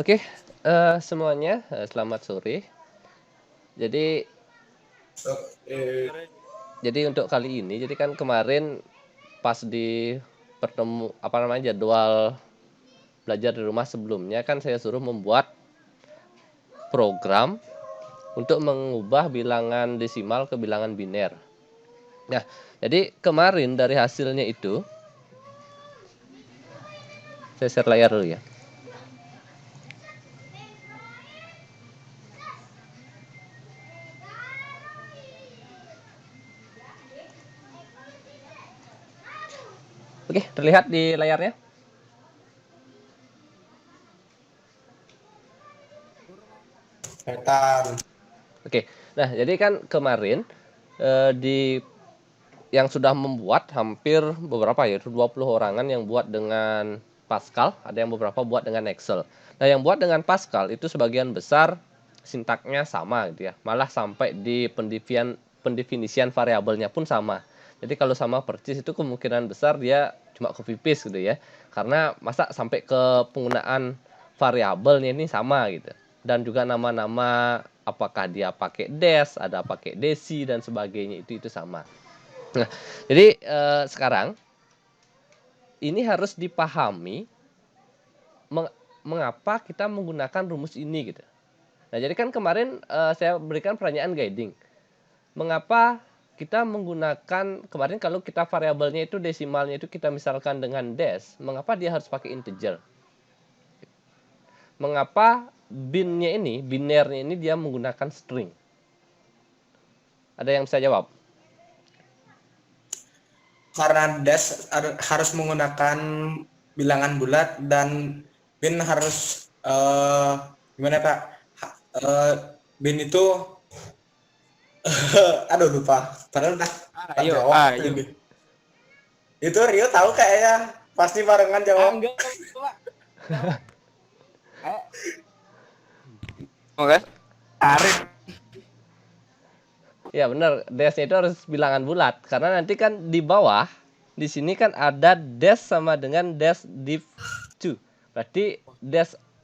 Oke, semuanya, selamat sore. Jadi jadi untuk kali ini, jadi kan kemarin pas di jadwal belajar di rumah sebelumnya kan saya suruh membuat program untuk mengubah bilangan desimal ke bilangan biner. Nah, jadi kemarin dari hasilnya itu, saya share layar dulu ya. Oke, terlihat di layarnya? Kelihatan. Oke, nah jadi kan kemarin di yang sudah membuat hampir beberapa ya, itu 20 orangan yang buat dengan Pascal, ada yang beberapa buat dengan Excel. Nah, yang buat dengan Pascal itu sebagian besar sintaknya sama gitu ya. Malah sampai di pendefinisian variabelnya pun sama. Jadi kalau sama persis itu kemungkinan besar dia cuma copy paste gitu ya. Karena masa sampai ke penggunaan variabelnya ini sama gitu. Dan juga nama-nama apakah dia pakai dash, ada pakai desi dan sebagainya itu sama. Nah, jadi sekarang ini harus dipahami mengapa kita menggunakan rumus ini gitu. Nah, jadi kan kemarin saya berikan pertanyaan guiding. Mengapa kita menggunakan kemarin kalau kita variabelnya itu desimalnya itu kita misalkan dengan dash, mengapa dia harus pakai integer? Mengapa binernya ini dia menggunakan string? Ada yang bisa jawab? Karena dash harus menggunakan bilangan bulat dan bin harus gimana Pak? Bin itu aduh lupa. Padahal udah jawab ini. Itu Rio tahu kayaknya pasti barengan jawab. Enggak, Pak. Oke. Arif. Ya benar, dash-nya itu harus bilangan bulat karena nanti kan di bawah di sini kan ada dash sama dengan dash div 2. Berarti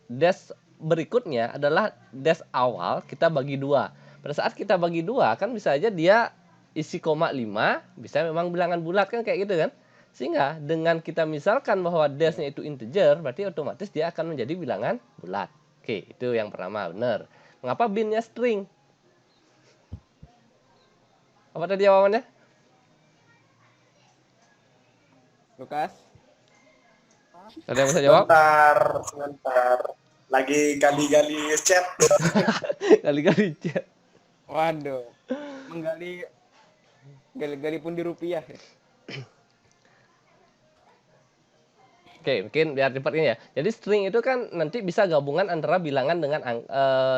dash berikutnya adalah dash awal kita bagi dua. Pada saat kita bagi dua kan bisa aja dia isi koma 5 bisa memang bilangan bulat kan kayak gitu kan. Sehingga dengan kita misalkan bahwa dash-nya itu integer berarti otomatis dia akan menjadi bilangan bulat. Oke, itu yang pertama benar. Mengapa binnya string? Apa tadi jawabannya? Lukas. Ada yang bisa jawab? Sebentar. Lagi gali-gali chat. Kali-kali chat. Waduh. Menggali gali pun di rupiah ya. Oke, mungkin biar cepat ini ya. Jadi string itu kan nanti bisa gabungan antara bilangan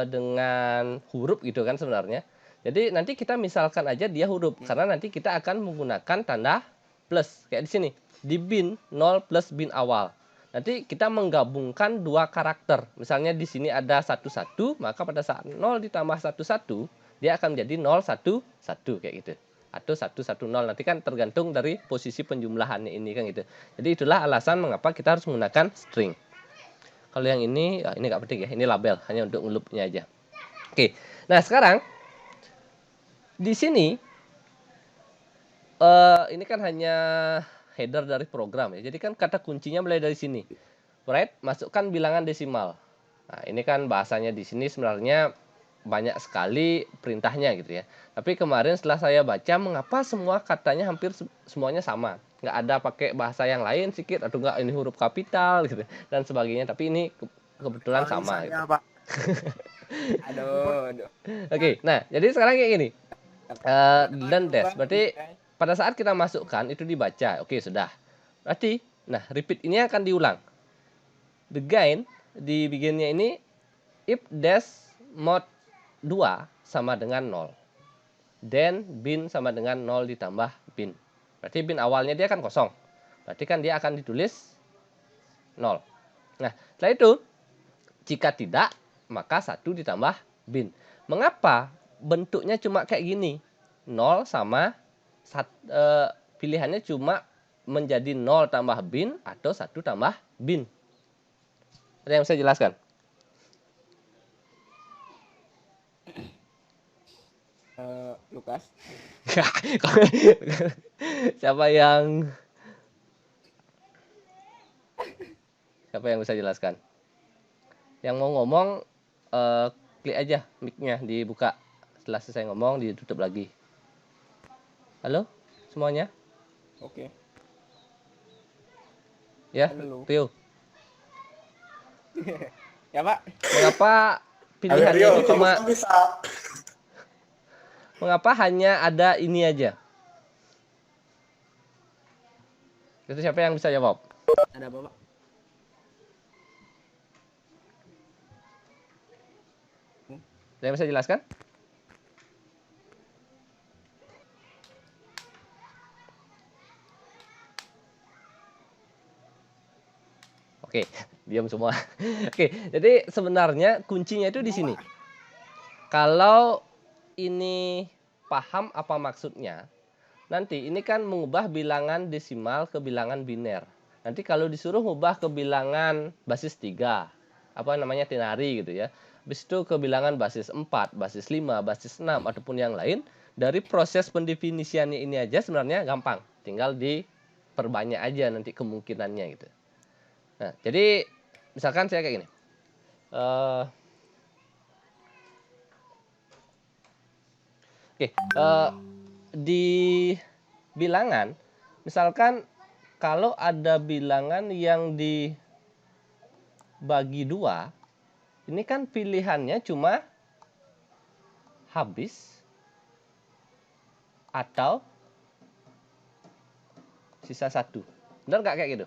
dengan huruf gitu kan sebenarnya. Jadi nanti kita misalkan aja dia huruf karena nanti kita akan menggunakan tanda plus kayak di sini. Di bin 0 plus bin awal. Nanti kita menggabungkan dua karakter. Misalnya di sini ada 11, maka pada saat 0 ditambah 11 dia akan menjadi 011 kayak gitu. Atau 110 nanti kan tergantung dari posisi penjumlahannya ini kan gitu. Jadi itulah alasan mengapa kita harus menggunakan string. Kalau yang ini, ya ini nggak penting ya, ini label hanya untuk ngelupnya aja. Oke, nah sekarang di sini ini kan hanya header dari program ya. Jadi kan kata kuncinya mulai dari sini. Right, masukkan bilangan desimal. Nah, ini kan bahasanya di sini sebenarnya banyak sekali perintahnya gitu ya. Tapi kemarin setelah saya baca mengapa semua katanya hampir semuanya sama. Nggak ada pakai bahasa yang lain sedikit atau nggak ini huruf kapital gitu dan sebagainya. Tapi ini kebetulan sama gitu. Pak. Aduh. Oke, nah jadi sekarang kayak gini. Dan dash berarti pada saat kita masukkan itu dibaca. Oke, sudah. Berarti nah repeat ini akan diulang. The gain di beginnya ini if dash mod 2 sama dengan 0. Then bin sama dengan 0 ditambah bin. Berarti bin awalnya dia kan kosong. Berarti kan dia akan ditulis 0. Nah, setelah itu jika tidak maka 1 ditambah bin. Mengapa bentuknya cuma kayak gini? 0 sama pilihannya cuma menjadi 0 tambah bin atau 1 tambah bin. Ada yang bisa jelaskan? Lukas. Siapa yang bisa jelaskan? Yang mau ngomong klik aja mic-nya dibuka. Setelah selesai ngomong ditutup lagi. Halo semuanya? Oke. Ya, Halo. Rio. Ya, Pak. Mengapa pilihannya Rio, itu kamu cuma kan bisa. mengapa hanya ada ini aja? Itu siapa yang bisa jawab? Ada apa, Pak? Ada yang bisa jelaskan? Oke, diam semua. Oke, jadi sebenarnya kuncinya itu di sini. Kalau ini paham apa maksudnya, nanti ini kan mengubah bilangan desimal ke bilangan biner. Nanti kalau disuruh mengubah ke bilangan basis 3, apa namanya tenari gitu ya. Habis itu ke bilangan basis 4, basis 5, basis 6 ataupun yang lain, dari proses pendefinisiannya ini aja sebenarnya gampang. Tinggal diperbanyak aja nanti kemungkinannya gitu. Nah, jadi misalkan saya kayak gini. Di bilangan, misalkan kalau ada bilangan yang dibagi 2, ini kan pilihannya cuma habis atau sisa 1. Benar nggak kayak gitu?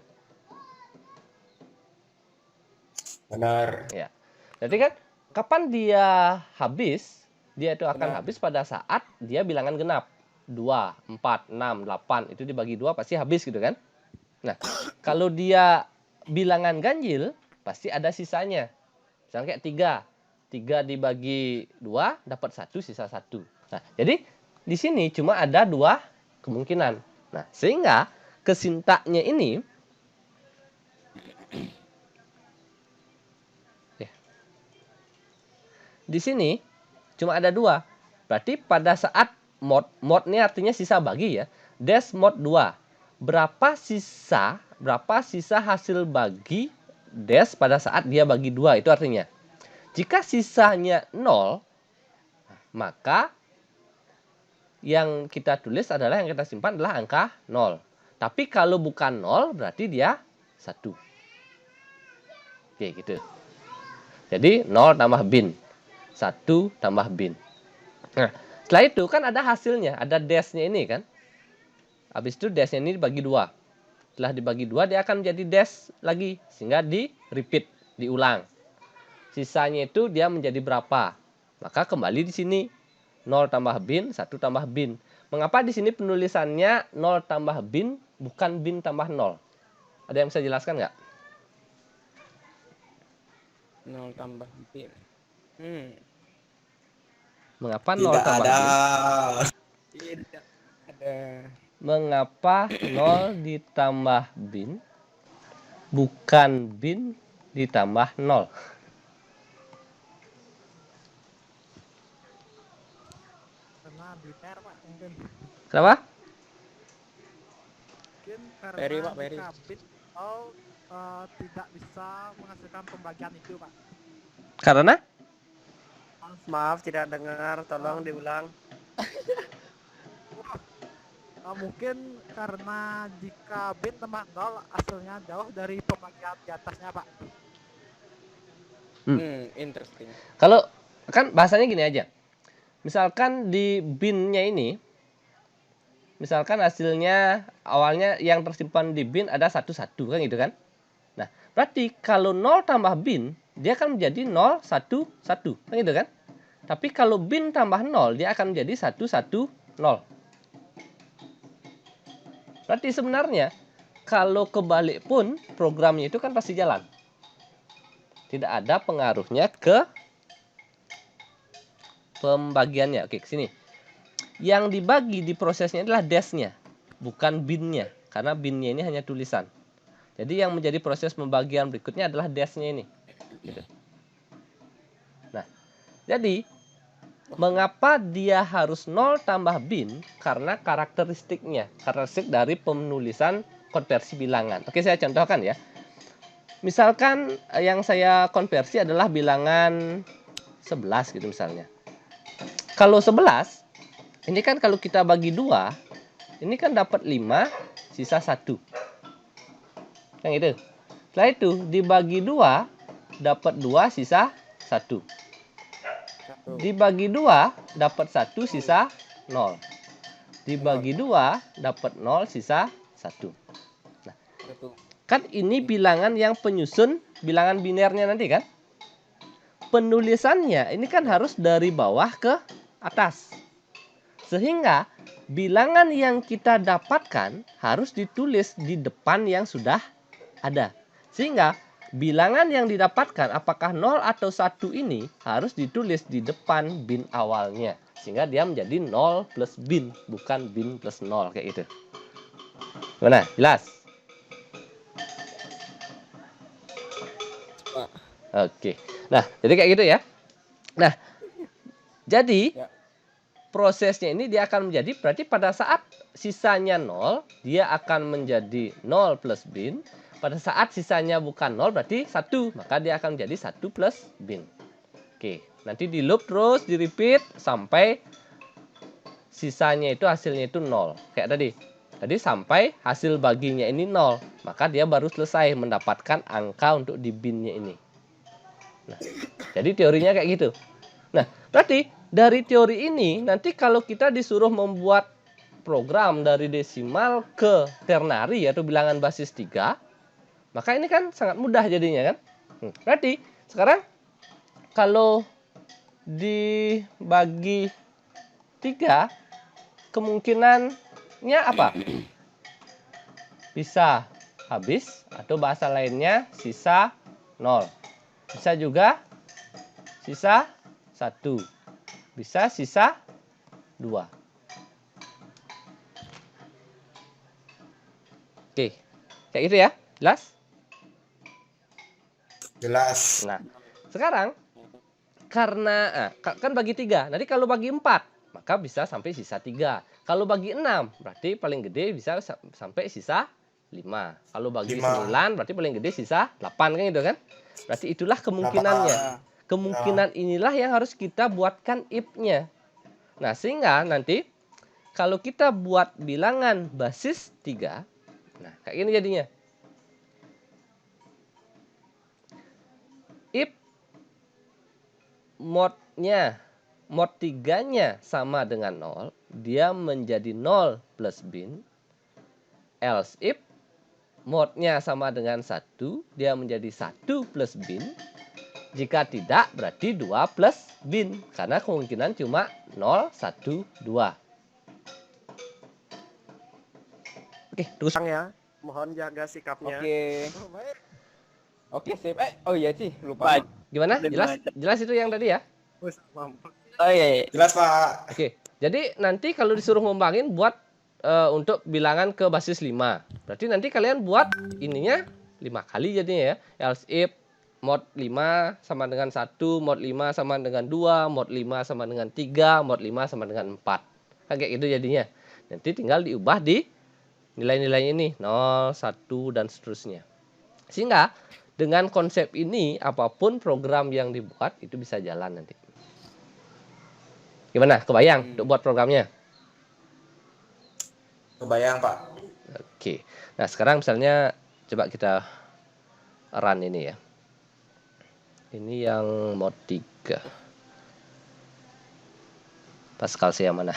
Benar. Ya. Jadi kan kapan dia habis? Dia itu akan habis pada saat dia bilangan genap. 2, 4, 6, 8 itu dibagi 2 pasti habis gitu kan? Nah, kalau dia bilangan ganjil pasti ada sisanya. Misalnya kayak 3. 3 dibagi 2 dapat 1 sisa 1. Nah, jadi di sini cuma ada 2 kemungkinan. Nah, sehingga kesintaknya ini di sini cuma ada 2. Berarti pada saat mod ini artinya sisa bagi ya. Des mod 2. Berapa sisa hasil bagi des pada saat dia bagi 2 itu artinya. Jika sisanya 0, maka yang kita tulis adalah yang kita simpan adalah angka 0. Tapi kalau bukan 0 berarti dia 1. Oke, gitu. Jadi 0 tambah bin. 1 tambah bin. Nah, setelah itu kan ada hasilnya, ada dash-nya ini kan. Habis itu dash-nya ini dibagi 2. Setelah dibagi 2 dia akan menjadi dash lagi sehingga di repeat, diulang. Sisanya itu dia menjadi berapa? Maka kembali di sini 0 tambah bin, 1 tambah bin. Mengapa di sini penulisannya 0 tambah bin bukan bin tambah 0? Ada yang bisa jelaskan nggak? 0 tambah bin. Mengapa 0 Tidak tambah ada. bin? Tidak ada. Mengapa 0 ditambah bin bukan bin ditambah 0? Karena biner Pak mungkin. Kenapa? Mungkin karena Peri, Pak, Peri. jika bit tidak bisa menghasilkan pembagian itu Pak. Karena? Maaf tidak dengar, tolong diulang. Mungkin karena jika bit tambah 0 hasilnya jauh dari pembagian di atasnya Pak. Interesting. Kalau kan bahasanya gini aja. Misalkan di bin-nya ini, misalkan hasilnya awalnya yang tersimpan di bin ada 1, 1 kan gitu kan. Nah, berarti kalau 0 tambah bin, dia akan menjadi 0, 1, 1 kan gitu kan. Tapi kalau bin tambah 0, dia akan menjadi 1, 1, 0. Berarti sebenarnya kalau kebalik pun programnya itu kan pasti jalan. Tidak ada pengaruhnya ke pembagiannya. Oke, ke sini. Yang dibagi di prosesnya adalah dash-nya, bukan bin-nya. Karena bin-nya ini hanya tulisan. Jadi yang menjadi proses pembagian berikutnya adalah dash-nya ini. Gitu. Nah, jadi Mengapa dia harus 0 tambah bin? Karena karakteristik dari penulisan konversi bilangan. Oke, saya contohkan ya. Misalkan yang saya konversi adalah bilangan 11 gitu misalnya. Kalau 11, ini kan kalau kita bagi 2, ini kan dapat 5, sisa 1. Yang itu. Setelah itu dibagi 2, dapat 2, sisa 1. Dibagi 2, dapat 1, sisa 0. Dibagi 2, dapat 0, sisa 1. Nah, kan ini bilangan yang penyusun bilangan binernya nanti kan? Penulisannya ini kan harus dari bawah ke atas. Sehingga bilangan yang kita dapatkan harus ditulis di depan yang sudah ada. Sehingga bilangan yang didapatkan apakah 0 atau 1 ini harus ditulis di depan bin awalnya. Sehingga dia menjadi 0 plus bin, bukan bin plus 0 kayak gitu. Mana? Jelas? Oke. Nah, jadi kayak gitu ya. Nah, jadi prosesnya ini dia akan menjadi, berarti pada saat sisanya 0, dia akan menjadi 0 plus bin. Pada saat sisanya bukan 0 berarti 1, maka dia akan menjadi 1 plus bin. Oke, nanti di loop terus, di repeat sampai sisanya itu hasilnya itu 0. Kayak tadi. Tadi sampai hasil baginya ini 0, maka dia baru selesai mendapatkan angka untuk di binnya ini. Nah, jadi teorinya kayak gitu. Nah, berarti dari teori ini nanti kalau kita disuruh membuat program dari desimal ke ternary atau bilangan basis 3, maka ini kan sangat mudah jadinya kan. Berarti sekarang kalau dibagi 3, kemungkinannya apa? Bisa habis atau bahasa lainnya sisa 0. Bisa juga sisa 1. Bisa sisa 2. Oke, kayak gitu ya. Jelas? Jelas. Nah, sekarang karena kan bagi 3. Nanti kalau bagi 4, maka bisa sampai sisa 3. Kalau bagi 6, berarti paling gede bisa sampai sisa 5. Kalau bagi 9, berarti paling gede sisa 8 kan gitu kan? Berarti itulah kemungkinannya. Kemungkinan inilah yang harus kita buatkan if-nya. Nah, sehingga nanti kalau kita buat bilangan basis 3, nah kayak gini jadinya. If mod 3-nya sama dengan 0, dia menjadi 0 plus bin. Else if modnya sama dengan 1, dia menjadi 1 plus bin. Jika tidak, berarti 2 plus bin. Karena kemungkinan cuma 0, 1, 2. Oke, terus Ya, mohon jaga sikapnya. Oke, sip. Oh iya sih, lupa. gimana? Jelas itu yang tadi ya? Oh iya. Jelas, Pak. Oke. Jadi nanti kalau disuruh ngembangin buat untuk bilangan ke basis 5. Berarti nanti kalian buat ininya 5 kali jadinya ya. Else if mod 5 sama dengan 1, mod 5 sama dengan 2, mod 5 sama dengan 3, mod 5 sama dengan 4. Kayak gitu jadinya. Nanti tinggal diubah di nilai-nilai ini 0, 1 dan seterusnya. Sehingga dengan konsep ini apapun program yang dibuat itu bisa jalan nanti. Gimana? Kebayang untuk buat programnya? Kebayang, Pak. Oke. Nah, sekarang misalnya coba kita run ini ya. Ini yang mod 3. Pascal yang mana?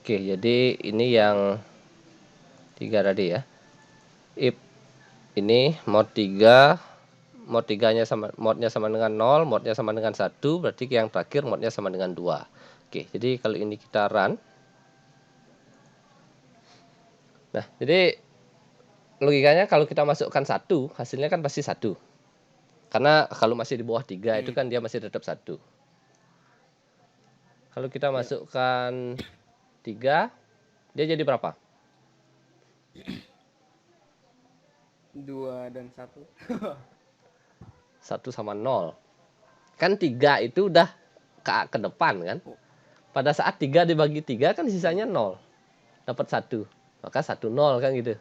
Oke, jadi ini yang 3 tadi ya. If ini mod 3, mod 3-nya sama, modnya sama dengan 0, modnya sama dengan 1, berarti yang terakhir modnya sama dengan 2. Oke, jadi kalau ini kita run. Nah, jadi logikanya kalau kita masukkan 1, hasilnya kan pasti 1. Karena kalau masih di bawah 3 itu kan dia masih tetap 1. Kalau kita masukkan 3, dia jadi berapa? 2 dan 1. 1 sama 0. Kan 3 itu udah ke depan kan? Pada saat 3 dibagi 3 kan sisanya 0. Dapat 1. Maka 1 0 kan gitu.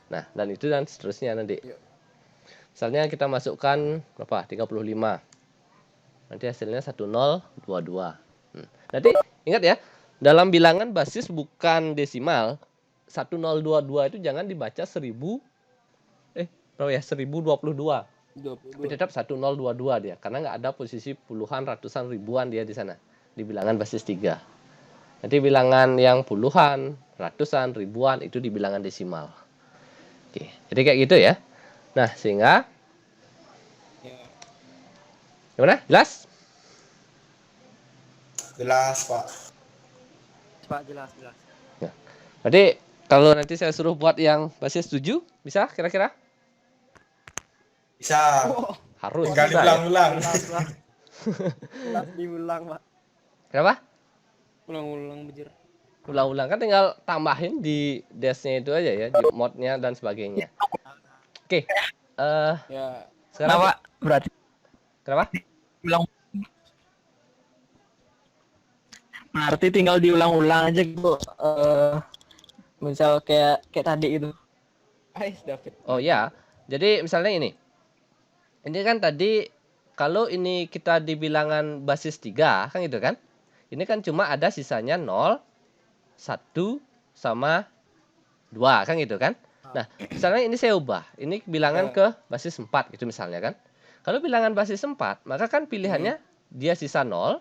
Nah, dan itu dan seterusnya nanti. Misalnya kita masukkan berapa? 35. Nanti hasilnya 1 0 2 2. Nanti ingat ya, dalam bilangan basis bukan desimal, 1022 itu jangan dibaca 1000 berapa ya? 1022. Tapi tetap 1022 dia, karena nggak ada posisi puluhan, ratusan, ribuan dia di sana di bilangan basis 3. Nanti bilangan yang puluhan, ratusan, ribuan itu di bilangan desimal. Oke, jadi kayak gitu ya. Nah, sehingga gimana? Jelas? Jelas, Pak. Pak, jelas. Nah, berarti kalau nanti saya suruh buat yang basis 7, bisa kira-kira? Bisa. Harus Tinggal bisa ya. diulang-ulang. Jelas diulang, Pak. Kenapa? Ulang-ulang bejir. Ulang-ulang kan tinggal tambahin di dash-nya itu aja ya, di mod-nya dan sebagainya. Oke. Ya. Sekarang Kenapa? Berarti kenapa? ulang. Berarti tinggal diulang-ulang aja gitu. Misal kayak tadi gitu. Ais David. Oh ya. Jadi misalnya ini. Ini kan tadi kalau ini kita di bilangan basis 3 kan gitu kan? Ini kan cuma ada sisanya 0, 1 sama 2 kan gitu kan? Nah, misalnya ini saya ubah. Ini bilangan ke basis 4 gitu misalnya kan. Kalau bilangan basis 4, maka kan pilihannya dia sisa 0,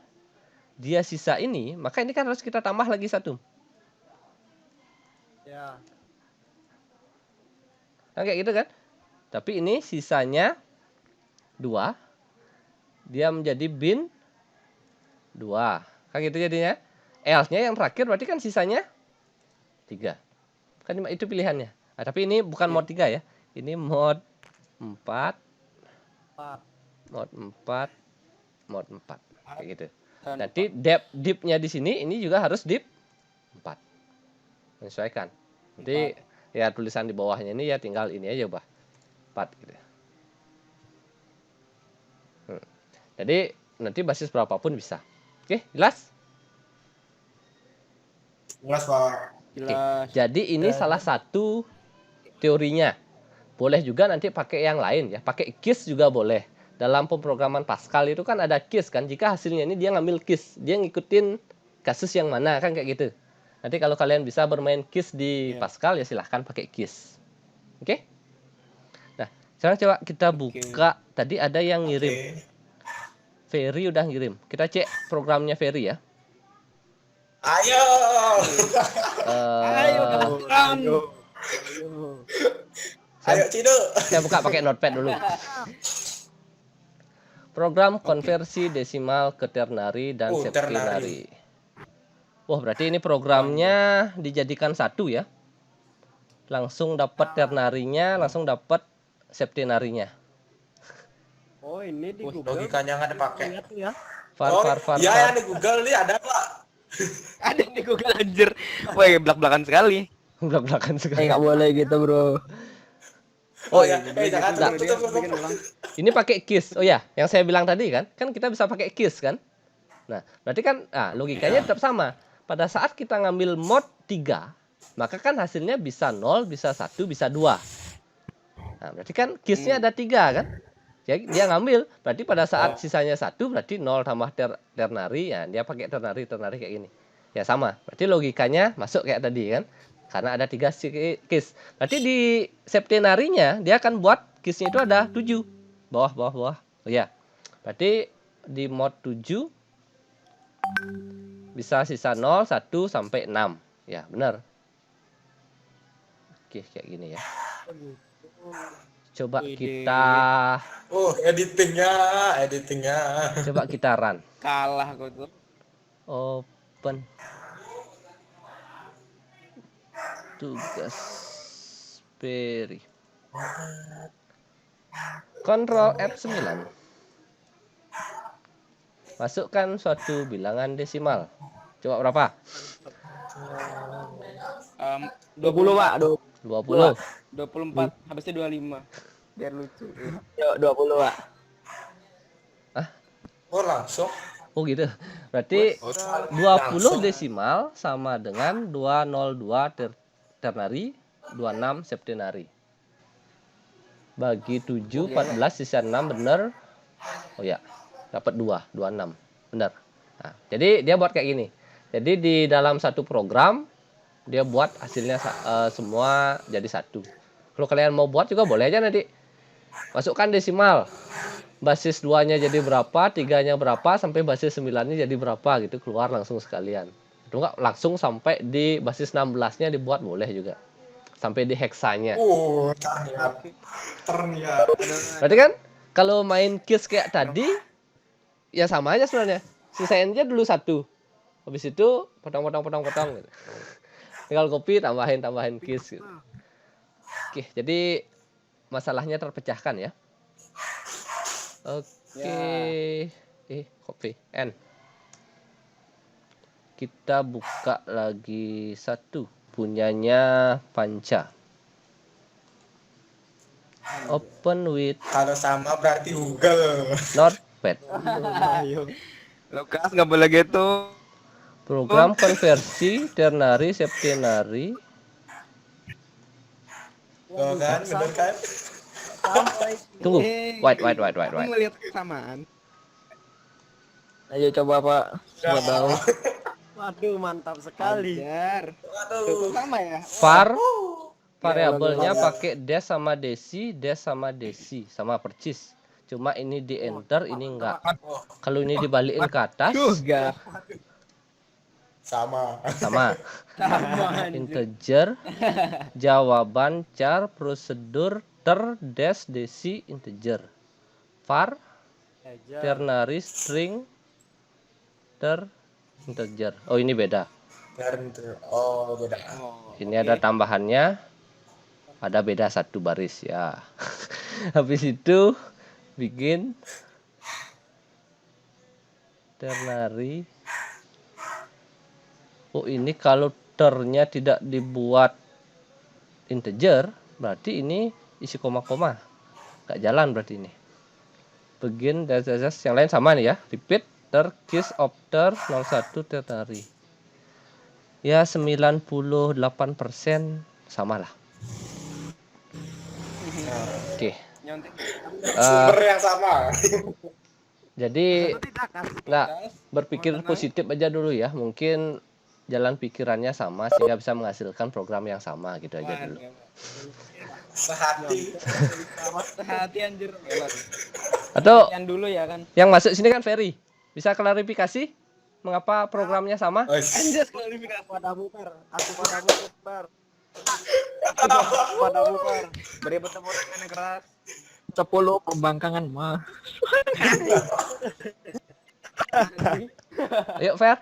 dia sisa ini, maka ini kan harus kita tambah lagi 1. Ya. Nah, kayak gitu kan? Tapi ini sisanya 2, dia menjadi bin 2. Kan gitu jadinya. Else-nya yang terakhir berarti kan sisanya 3. Kan itu pilihannya. Nah, tapi ini bukan mod 3 ya. Ini mod 4. Mod 4. Mod 4. Kayak gitu. Nanti dip-nya di sini ini juga harus dip 4. Menyesuaikan. Nanti ya tulisan di bawahnya ini ya tinggal ini aja ubah. 4 gitu. Jadi nanti basis berapapun bisa. Oke, jelas? Jelas, Pak. Oke. Jadi ini salah satu teorinya. Boleh juga nanti pakai yang lain ya. Pakai KISS juga boleh. Dalam pemrograman Pascal itu kan ada KISS kan. Jika hasilnya ini dia ngambil KISS, dia ngikutin kasus yang mana kan kayak gitu. Nanti kalau kalian bisa bermain KISS di Pascal ya silahkan pakai KISS. Oke? Nah, sekarang coba kita buka. Tadi ada yang ngirim. Ferry udah ngirim. Kita cek programnya Ferry ya. Ayo. Ayo, Cido. Saya buka pakai notepad dulu. Program konversi desimal ke ternary dan septenary. Wah, berarti ini programnya dijadikan satu ya. Langsung dapat ternarinya, langsung dapat septenarinya. Oh, ini di Google. Logikanya nggak dipakai. Ya. Iya, yang di Google nih ada, Pak. Ada di Google anjir. Woi, belak-belakan sekali. Belak-belakan sekali. Nggak boleh gitu bro. Oh ya, jangan tutup. Ini pakai KISS. Oh ya, yang saya bilang tadi kan kita bisa pakai KISS kan. Nah, berarti kan logikanya tetap sama. Pada saat kita ngambil mod 3, maka kan hasilnya bisa 0, bisa 1, bisa 2. Nah, berarti kan KISS-nya ada 3 kan? Jadi dia ngambil, berarti pada saat sisanya 1 berarti 0 tambah ternary ya, dia pakai ternary kayak gini. Ya sama, berarti logikanya masuk kayak tadi kan. Karena ada 3 KISS. Berarti di septenarinya dia akan buat KISS-nya itu ada 7. Bawah. Oh ya. Berarti di mod 7 bisa sisa 0, 1 sampai 6. Ya, benar. Oke, kayak gini ya. Coba kita editingnya. Coba kita run. Kalah kok tuh. Open. Tugas Ferry. Ctrl F9. Masukkan suatu bilangan desimal. Coba berapa? 20 Pak, 20. 24, habisnya 25. Biar lucu. Yuk 20 Pak. Oh langsung. Oh gitu. Berarti Oh, 20 langsung. desimal sama dengan 202 ternary, 26 septenary. Bagi 7, 14, sisa 6, bener. Oh ya, dapat 2, 26. Benar. Nah, jadi dia buat kayak gini. Jadi di dalam satu program, dia buat hasilnya semua jadi satu. Kalau kalian mau buat juga boleh aja nanti. Masukkan desimal. Basis 2-nya jadi berapa, 3-nya berapa, sampai basis 9-nya jadi berapa gitu, keluar langsung sekalian. Itu enggak langsung sampai di basis 16-nya dibuat boleh juga. Sampai di heksanya. Ternyata. Berarti kan kalau main kiss kayak tadi ya sama aja sebenarnya. Sisain aja dulu satu. Habis itu potong gitu. Tinggal copy tambahin kiss gitu. Oke, jadi masalahnya terpecahkan ya. Oke. Copy N. Kita buka lagi satu punyanya Panca. Open with Kalau sama berarti Google. Notepad. Lukas nggak boleh gitu. Program konversi ternary septenary. Tuh kan, bener kan? Tunggu. Wait. Aku melihat kesamaan. Ayo coba Pak. Coba tahu. Waduh, mantap sekali. Ajar. Waduh. Sama ya? Var variabelnya pakai dash sama desi sama percis. Cuma ini di enter, ini enggak. Kalau ini dibalikin ke atas Juga. Sama. sama. Integer, jawaban char, prosedur dash desi integer. Var ternary string integer. Oh, ini beda. Oh, beda. Ini ada tambahannya. Ada beda satu baris ya. Habis itu bikin ternary. Oh, ini kalau ternya tidak dibuat integer, berarti ini isi koma-koma. Nggak jalan berarti ini. Begin dash yang lain sama nih ya. Repeat kiss of 01 ternary. Ya 98% samalah. Oke. Sumber yang sama. Jadi Itu tidak kan? nggak berpikir positif aja dulu ya. Mungkin jalan pikirannya sama sehingga bisa menghasilkan program yang sama gitu aja dulu. Sehati. Hati anjir. Atau Yang dulu ya kan. yang masuk sini kan Ferry. Bisa klarifikasi mengapa programnya sama? Anjir klarifikasi. Padamu, Per. Aku padamu, Per. Aku padamu, Per. Beri tepuk tangan yang keras. 10 pembangkangan mah. Yuk Fer.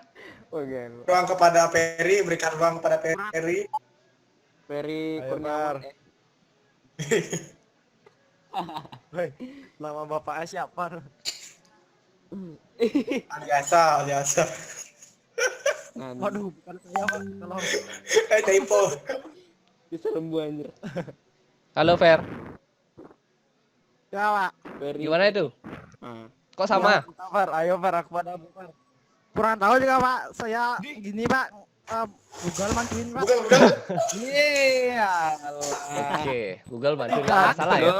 Oke. Ruang kepada Ferry, berikan ruang kepada Ferry. Ferry Ayo, Kurniawan. Bar. Hei, nama bapaknya siapa? Biasa. Nah, Waduh, bukan saya, Pak. Kalau Typo. bisa lembu anjir. Halo Fer. Ya, Pak. Ferry. Gimana itu? Ah. Kok sama? Per, ayo Per, aku padamu, Per. Kurang tahu juga, Pak. Saya gini, Pak. Google mantuin, Pak. Bukan. Iya. Oke, Google bantu nggak salah ya.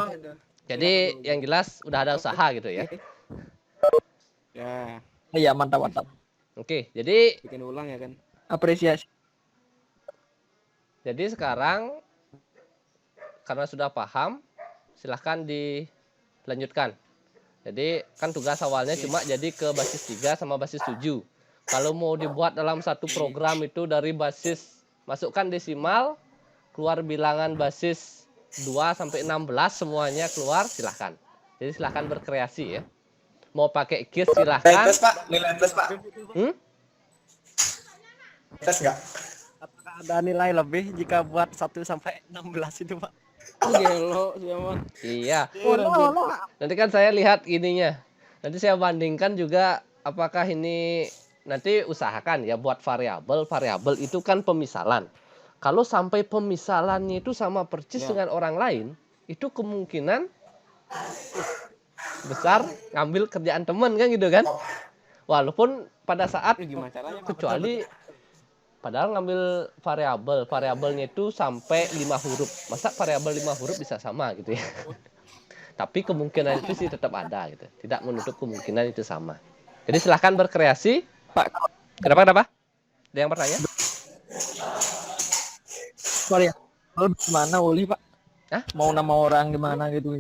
Jadi yang jelas udah ada usaha gitu ya. Ya, Iya mantap. Oke, jadi bikin ulang ya kan. Apresiasi. sekarang karena sudah paham, silahkan dilanjutkan. Jadi kan tugas awalnya cuma jadi ke basis 3 sama basis 7. Kalau mau dibuat dalam satu program itu dari basis masukkan desimal, keluar bilangan basis 2 sampai 16 semuanya keluar, silahkan. Jadi silahkan berkreasi ya. Mau pakai kiss silahkan. Plus, Pak. Nilai plus, Pak. Plus enggak? apakah ada nilai lebih jika buat 1 sampai 16 itu, Pak? Lu gelo siapa? Iya. Walah. Nanti kan saya lihat ininya. Nanti saya bandingkan juga apakah ini nanti usahakan ya buat variabel. Variabel itu kan pemisalan. Kalau sampai pemisalannya itu sama persis Ya. dengan orang lain, itu kemungkinan besar ngambil kerjaan teman kan gitu kan. Walaupun pada saat Lu gimana caranya? kecuali padahal ngambil variabelnya itu sampai 5 huruf. Masa variabel 5 huruf bisa sama gitu ya. Tapi kemungkinan itu sih tetap ada gitu. Tidak menutup kemungkinan itu sama. Jadi silahkan berkreasi. Pak, Kenapa? Ada yang bertanya? variabel gimana boleh Pak? Hah? Mau nama orang gimana gitu.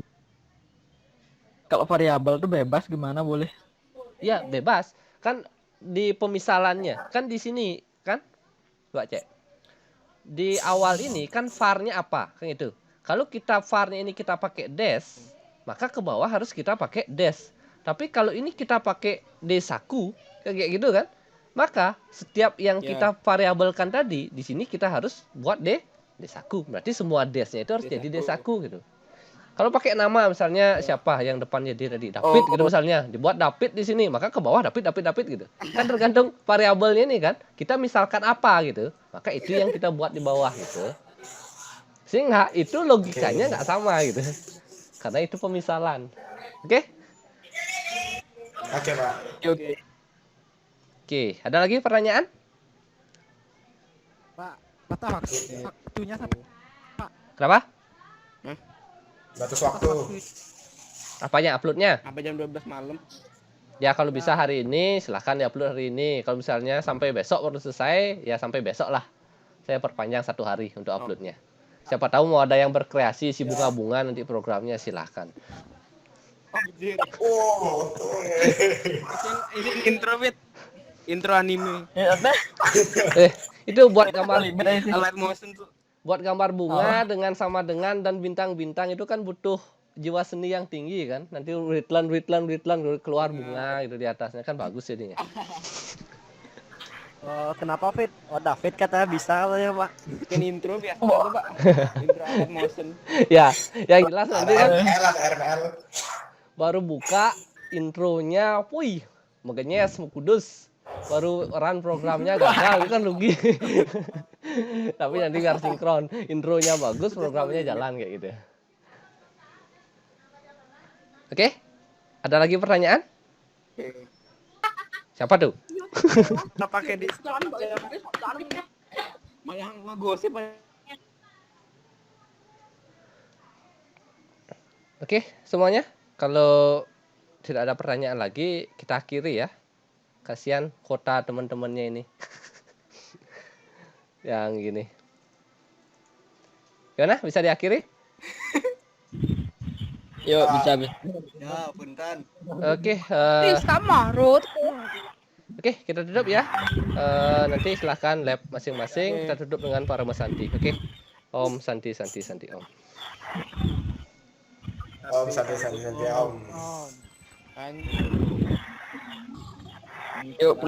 Kalau variabel tuh bebas gimana boleh? Ya, bebas. Kan di pemisalannya, kan di sini kan? Coba cek. Di awal ini kan var-nya apa? Kan itu. Kalau kita var-nya ini kita pakai dash, maka ke bawah harus kita pakai dash. Tapi kalau ini kita pakai D1, kayak gitu kan? Maka setiap yang Ya. kita variabelkan tadi, di sini kita harus buat D1. Berarti semua dash-nya itu harus jadi D1 gitu. Kalau pakai nama misalnya siapa yang depannya dia tadi David gitu misalnya, dibuat David di sini, maka ke bawah David gitu. Kan tergantung variabelnya ini kan. Kita misalkan apa gitu, maka itu yang kita buat di bawah gitu. Sehingga itu logikanya nggak sama gitu. Karena itu pemisalan. Oke? Oke, Pak. Oke. Oke, ada lagi pertanyaan? Pak, patah waktunya sampai Kenapa? Batas waktu. Apanya uploadnya? Sampai jam 12 malam. Ya kalau bisa hari ini silahkan diupload hari ini. Kalau misalnya sampai besok baru selesai, ya sampai besok lah. Saya perpanjang 1 hari untuk uploadnya. Siapa tahu mau ada yang berkreasi si bunga-bunga nanti programnya silahkan. Oh. Ini intro Fit. Intro anime. Ya udah. Itu buat gambar Live motion tuh. buat gambar bunga dengan sama dengan dan bintang-bintang itu kan butuh jiwa seni yang tinggi kan. Nanti ritlan keluar bunga gitu di atasnya kan bagus jadinya. Oh, kenapa Fit? Oh, David katanya bisa katanya, Pak. Bikin intro biasa itu, Pak. Intro live motion. Ya, yang jelas nanti kan RML, RML. baru buka intronya, wih, megenyes, kudus. Baru run programnya gagal, itu kan rugi. Tapi nanti biar sinkron, intronya bagus, programnya jalan kayak gitu. Oke, ada lagi pertanyaan? Siapa tuh? Kita pakai di malah ngegosip. Oke, semuanya. Kalau tidak ada pertanyaan lagi, kita akhiri ya. Kasihan kota teman-temannya ini. Yang gini. Gimana? Bisa diakhiri? Yuk bisa. Ya, punten. Oke, oke, kita tutup ya. Nanti silahkan lab masing-masing. Kita tutup dengan para Santi. Oke. Om Santi Om. Om, santai, Om. Kan. Yuk pulang.